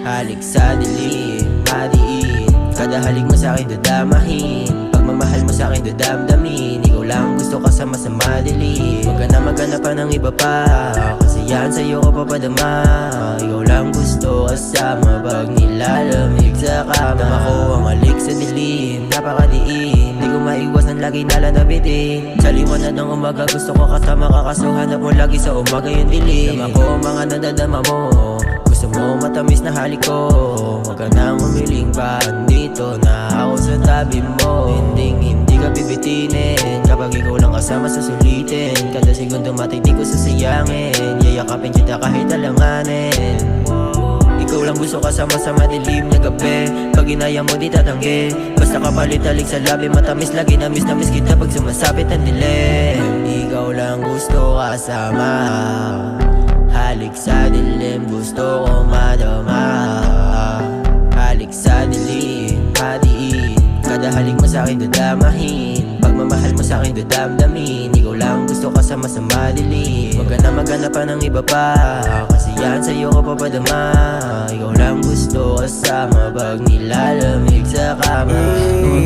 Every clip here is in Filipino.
Halik sa dilim, hadiin. Kada halik mo sa'kin dadamahin. Pagmamahal mo sa'kin dadamdamin. Ikaw lang gusto kasama sa madilim. Huwag ka na maghanap pa ng iba pa, kasi yan sa'yo ko papadama. Ikaw lang gusto kasama pag nilalamig sa kama. Dama ko ang halik sa dilim, napakadiin. Di ko maiwasan lagi nalalabitin. Sa liwanag ng umaga gusto ko kasama ka, kaso hanap mo lagi sa umaga yung dilim. Dama ko ang mga nadadama mo, gusto mo matamis na halik ko. Huwag ka nang umiling pa, dito na ako sa tabi mo. Hindi ka bibitinin kapag ikaw lang kasama sa sulitin. Kada segundo matay di ko sasayangin, yayakapin kita kahit alanganin. Ikaw lang gusto kasama sa madilim na gabi. Pag inaya mo di tatanggi, basta kapalit-alik sa labi. Matamis lagi na miss kita pag sumasabit ang dilim. Ikaw lang gusto kasama, halik sa dilim gusto ko madama. Halik sa dilim, hadiin. Kada halik mo sa'kin dadamahin. Pagmamahal mo sa'kin dadamdamin. Ikaw lang gusto kasama sa madilim. Huwag ka na maghanap pa ng iba pa, kasi yan sa'yo ko papadama. Ikaw lang gusto kasama pag nilalamig sa kama.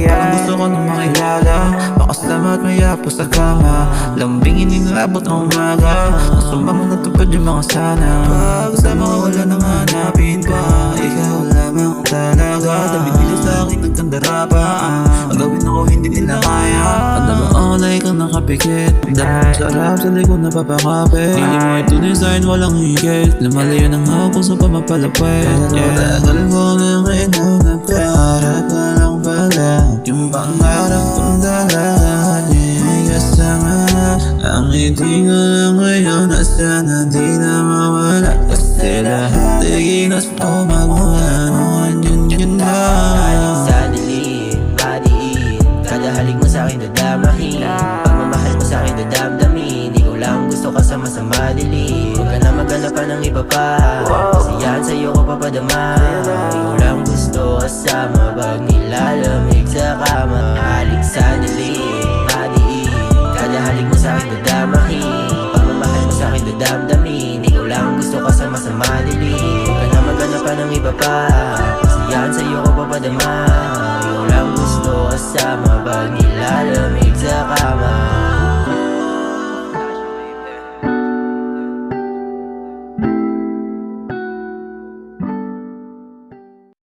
Parang gusto ko nang makilala, makasama at mayapo sa kama. Lambingin inilabot ang umaga, kasama mo natupad yung mga sana. Pagkasama ko wala nang hanapin pa, ikaw lamang talaga. Tabigil sa akin nagkandara pa, ang gawin ako hindi nila kaya. At nag-aalay kang nakapikit, dapat sarap sa likod na papakapit. Hindi mo itunay sa'kin walang higit, lumalayo ng ako sa pamapalapit. Tagal ko nang inunap ka, harap ka lang pala. Yung pangarap kong dalahan, may kasama. Ang hindi ko lang ngayon na sana di na mawala, kasi lahat ay ginas ko magmula noon yun na. Halik sa dilim, hadiin. Kada halik mo sa'kin dadamahin. Pagmamahal mo sa'kin dadamdamin. Ikaw lang gusto kasama sa madilim. Huwag ka na maghanap pa ng iba pa, kasi yan sa'yo ko papadama. Ikaw lang gusto kasama pag nilalamig sa kama. Halik sa dilim, hadiin. Kada halik mo sa'kin dadamahin. Pagmamahal mo sa'kin dadamdamin. Ikaw lang gusto kasama sa madilim. Huwag ka na maghanap pa ng iba pa,